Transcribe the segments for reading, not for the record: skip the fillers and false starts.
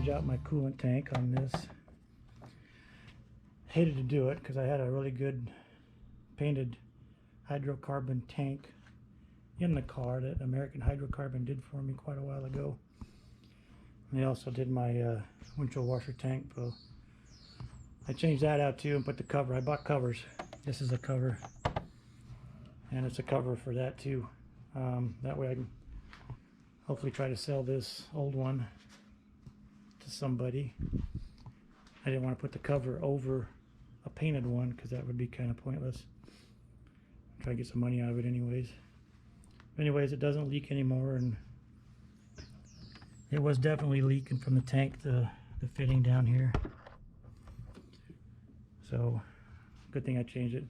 change out my coolant tank on this. Hated to do it because I had a really good painted hydrocarbon tank in the car that American Hydrocarbon did for me quite a while ago. And they also did my windshield washer tank, so I changed that out too and put the cover. I bought covers. This is a cover, and it's a cover for that too. That way I can hopefully try to sell this old one to somebody. I didn't want to put the cover over a painted one because that would be kind of pointless. Try to get some money out of it anyways. Anyways, it doesn't leak anymore, and it was definitely leaking from the tank, the fitting down here. So good thing I changed it.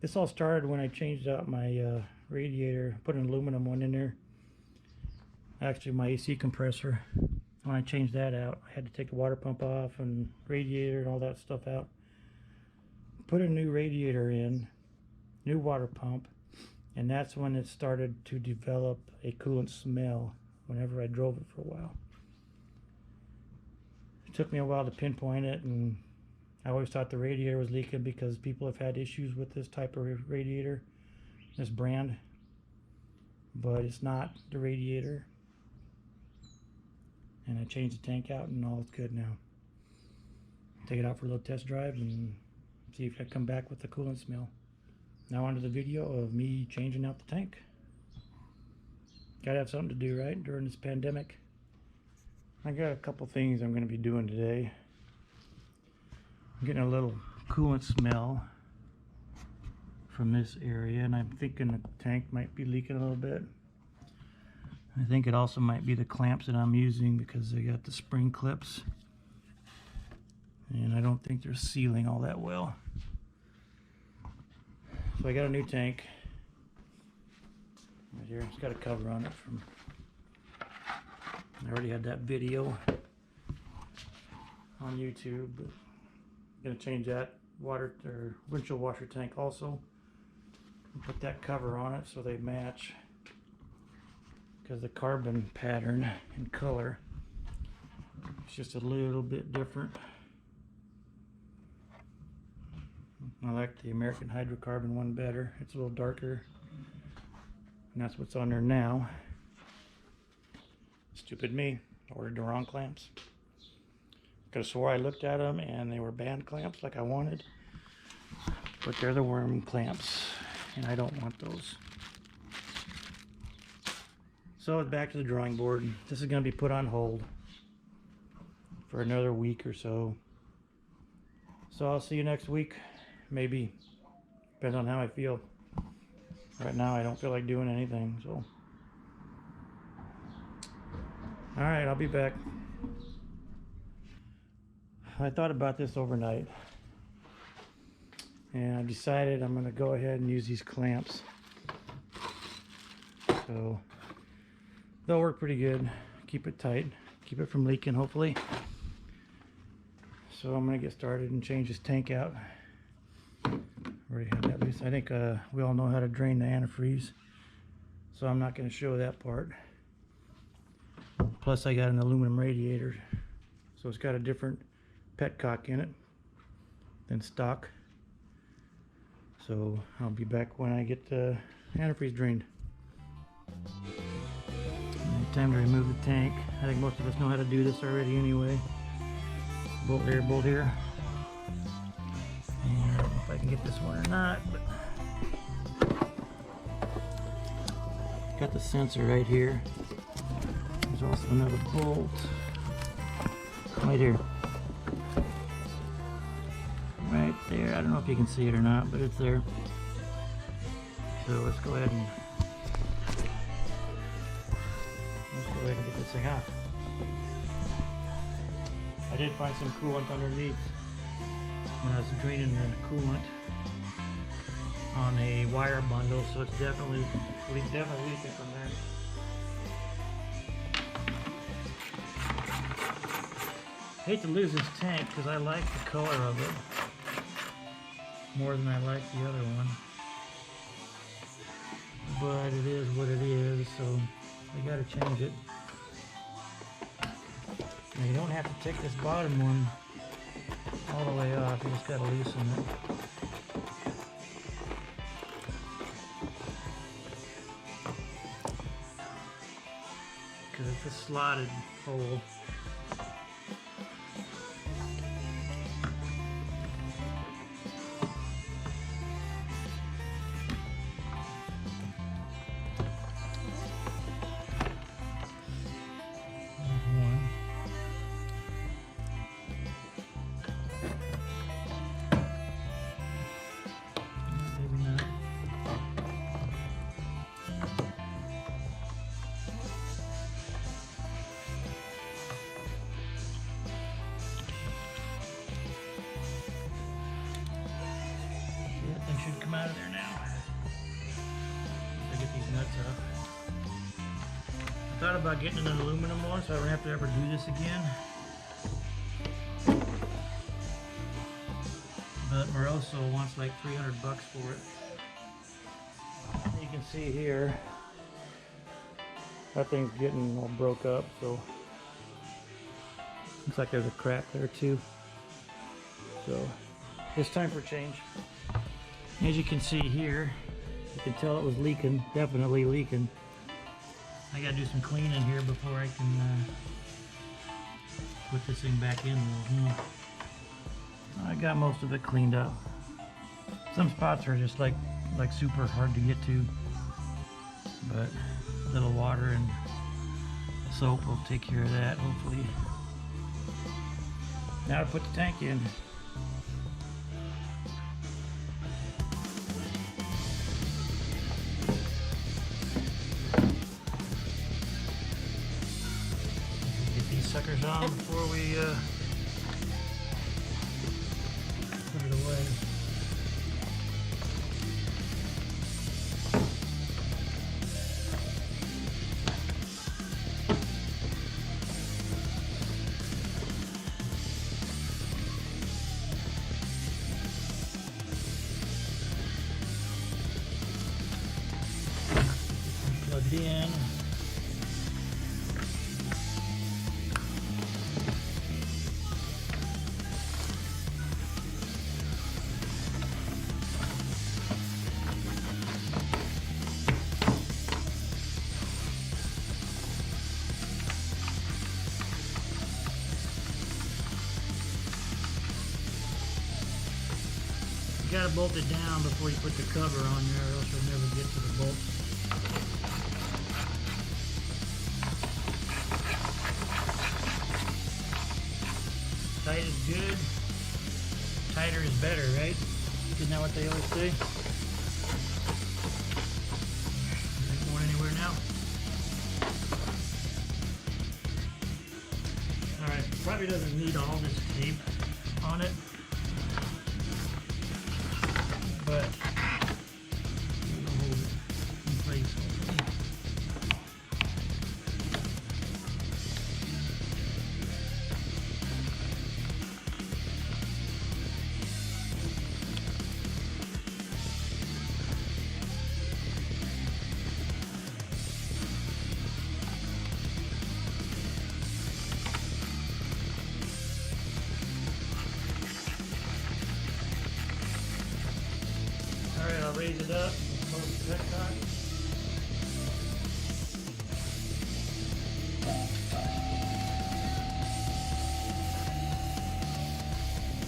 This all started when I changed out my radiator, put an aluminum one in there. Actually, my AC compressor. When I changed that out, I had to take the water pump off and radiator and all that stuff out. Put a new radiator in, new water pump, and that's when it started to develop a coolant smell whenever I drove it for a while. It took me a while to pinpoint it, and I always thought the radiator was leaking because people have had issues with this type of radiator, this brand, but it's not the radiator. And I changed the tank out and all is good now. Take it out for a little test drive and see if I come back with the coolant smell. Now onto the video of me changing out the tank. Gotta have something to do, right, during this pandemic. I got a couple things I'm going to be doing today. I'm getting a little coolant smell from this area, and I'm thinking the tank might be leaking a little bit. I think it also might be the clamps that I'm using because they got the spring clips, and I don't think they're sealing all that well. So I got a new tank right here. It's got a cover on it from, I already had that video on YouTube, but I'm gonna change that water or windshield washer tank also. Put that cover on it so they match, because the carbon pattern and color is just a little bit different. I like the American Hydrocarbon one better. It's a little darker, and that's what's on there now. Stupid me, ordered the wrong clamps. Could have swore I looked at them and they were band clamps like I wanted, but they're the worm clamps, and I don't want those. So it's back to the drawing board. This is going to be put on hold for another week or so. So I'll see you next week, maybe. Depends on how I feel. Right now I don't feel like doing anything, so. Alright, I'll be back. I thought about this overnight, and I decided I'm going to go ahead and use these clamps. So they'll work pretty good. Keep it tight, keep it from leaking hopefully. So I'm going to get started and change this tank out. Already had that loose. I think we all know how to drain the antifreeze, so I'm not going to show that part. Plus I got an aluminum radiator, so it's got a different petcock in it than stock. So I'll be back when I get the antifreeze drained. Time to remove the tank. I think most of us know how to do this already anyway. Bolt here, bolt here. And I don't know if I can get this one or not, but got the sensor right here. There's also another bolt right here. Right there. I don't know if you can see it or not, but it's there. So let's go ahead and get this thing off. I did find some coolant underneath when I was draining the coolant on a wire bundle, so it's definitely leaking from there. Hate to lose this tank because I like the color of it more than I like the other one, but it is what it is, so I gotta change it. Now you don't have to take this bottom one all the way off, you just got to loosen it. Because it's a slotted hole. Should come out of there now. I get these nuts off. I thought about getting an aluminum one so I don't have to ever do this again. But Moroso wants like 300 bucks for it. You can see here, that thing's getting all broke up, so looks like there's a crack there too. So it's time for a change. As you can see here, you can tell it was leaking, definitely leaking. I gotta do some cleaning here before I can put this thing back in. I got most of it cleaned up. Some spots are just like super hard to get to, but a little water and soap will take care of that, hopefully. Now to put the tank in. Suckers on before we put it away. Plugged in. You gotta bolt it down before you put the cover on there, or else you'll never get to the bolt. Tight is good. Tighter is better, right? Isn't that what they always say? Is it going anywhere now? Alright, probably doesn't need all this tape on it. But it'll hold it in place. Alright, I'll raise it up. Close the petcock.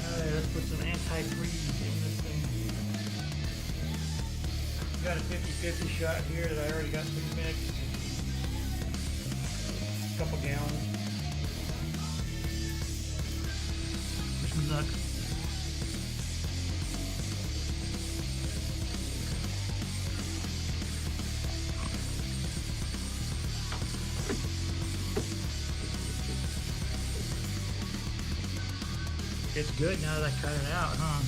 Alright, let's put some anti-freeze in this thing. Got a 50-50 shot here that I already got pre-mixed. A couple gallons. Wish me luck. It's good now that I cut it out, huh?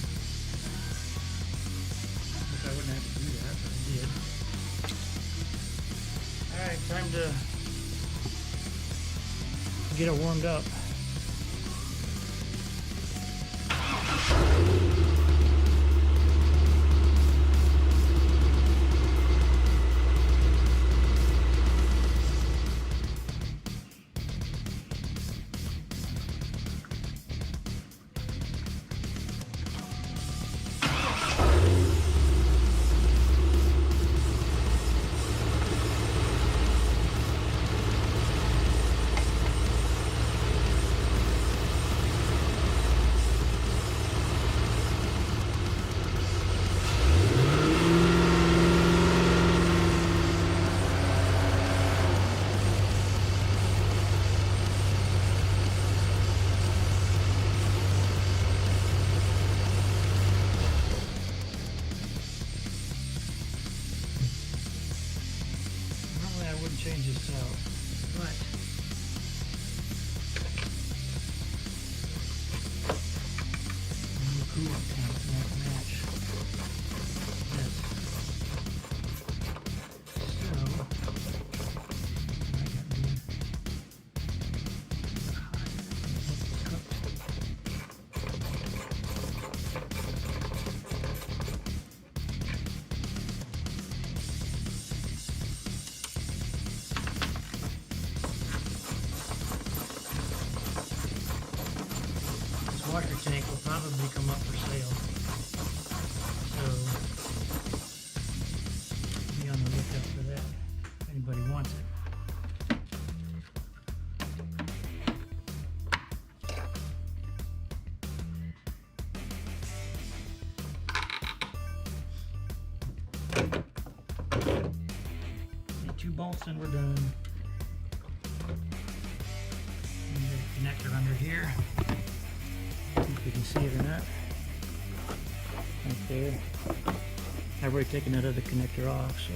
Wish I wouldn't have to do that, but I did. Alright, time to get it warmed up. this out. But the new coolant tank won't match this. So I got washer tank will probably come up for sale, so be on the lookout for that if anybody wants it. Need 2 bolts and we're done. And there's a connector under here. If you can see it or not. Right there. I've already taken that other connector off, so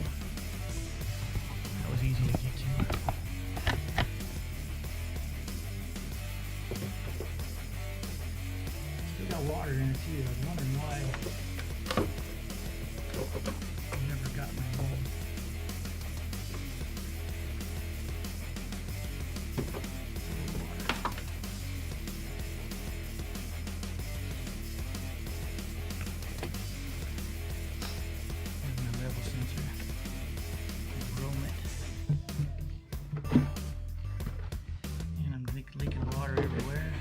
that was easy to get to. Still got water in it too. I was wondering why I never got my bulb. Leaking water everywhere.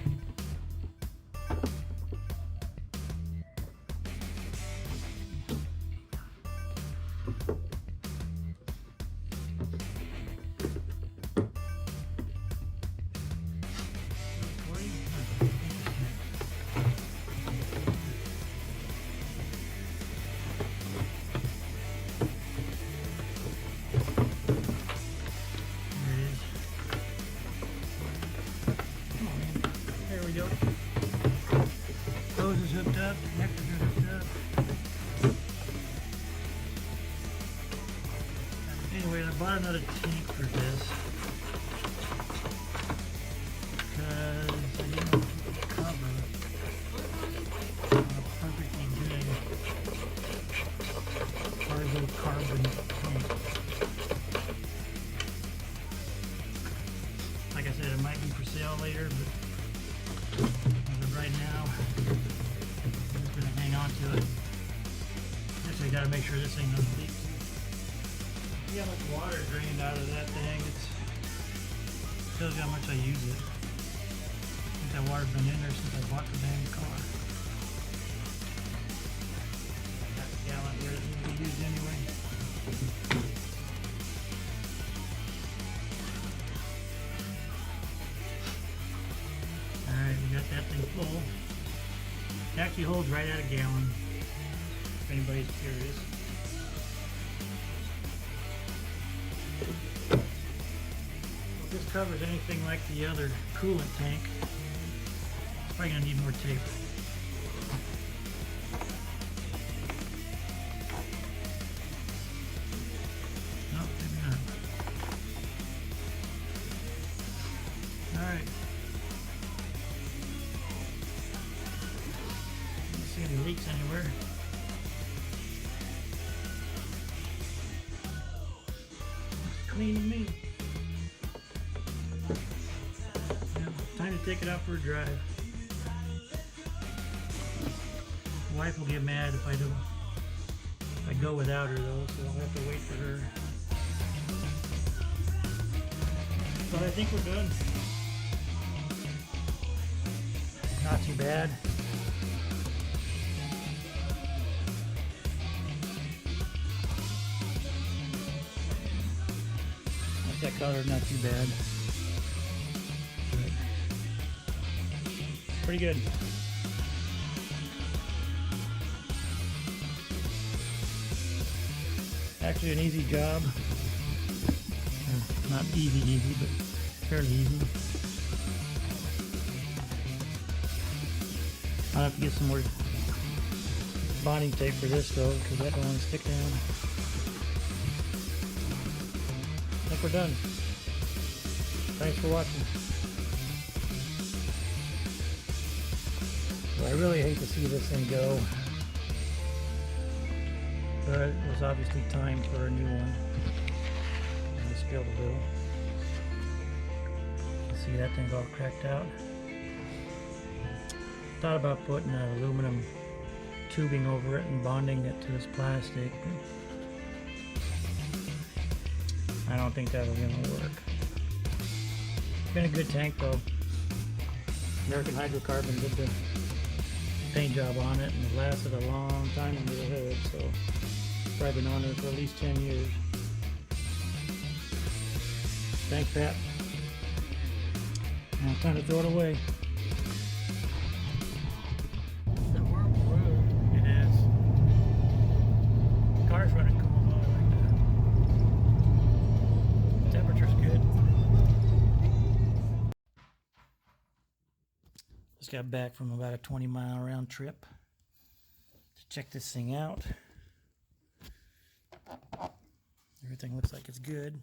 Hose is hooked up, connectors are hooked up. Anyway, I bought another tank for this because I didn't want to cover a perfectly good hydrocarbon tank. Like I said, it might be for sale later, but as of right now, I'm just going to hang on to it. Just I got to make sure this thing doesn't leak. See how much water drained out of that thing. It tells you how much I use it. I think that water's been in there since I bought the damn car. Got a gallon here that needs to be used anyway. Alright, we got that thing full. It actually holds right at a gallon, if anybody's curious. If this covers anything like the other coolant tank, it's probably going to need more tape. No, maybe not. Alright. Don't see any leaks anywhere. Looks clean to me. Time to take it out for a drive. My wife will get mad if I go without her though, so I'll have to wait for her. But I think we're done. Not too bad. Like that color, not too bad. Pretty good. Actually an easy job. Not easy, but fairly easy. I'll have to get some more bonding tape for this though, because that don't want to stick down. I think we're done. Thanks for watching. Well, I really hate to see this thing go, but it was obviously time for a new one. And it spilled a little. See, that thing's all cracked out. Thought about putting an aluminum tubing over it and bonding it to this plastic. I don't think that'll gonna work. It's been a good tank though. American Hydrocarbon did the paint job on it, and it lasted a long time under the hood, so it's probably been on there for at least 10 years. Thanks, Pat. Now it's time to throw it away. It's a horrible road. It is. The car's running cool though, I like that. The temperature's good. Just got back from about a 20-mile round trip to check this thing out. Everything looks like it's good.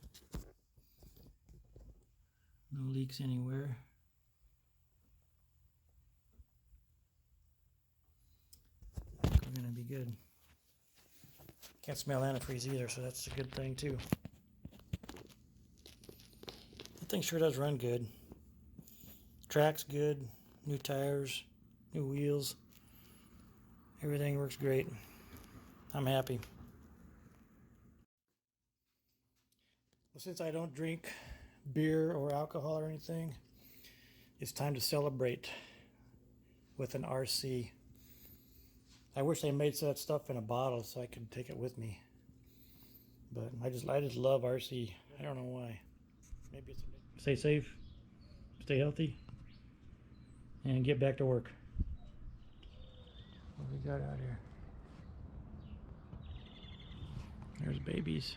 No leaks anywhere. I think we're gonna be good. Can't smell antifreeze either, so that's a good thing too. That thing sure does run good. Track's good. New tires, new wheels. Everything works great. I'm happy. Well, since I don't drink beer or alcohol or anything, it's time to celebrate with an RC. I wish they made that stuff in a bottle so I could take it with me. But I just love RC. I don't know why. Maybe it's stay safe, stay healthy, and get back to work. What we got out here? There's babies.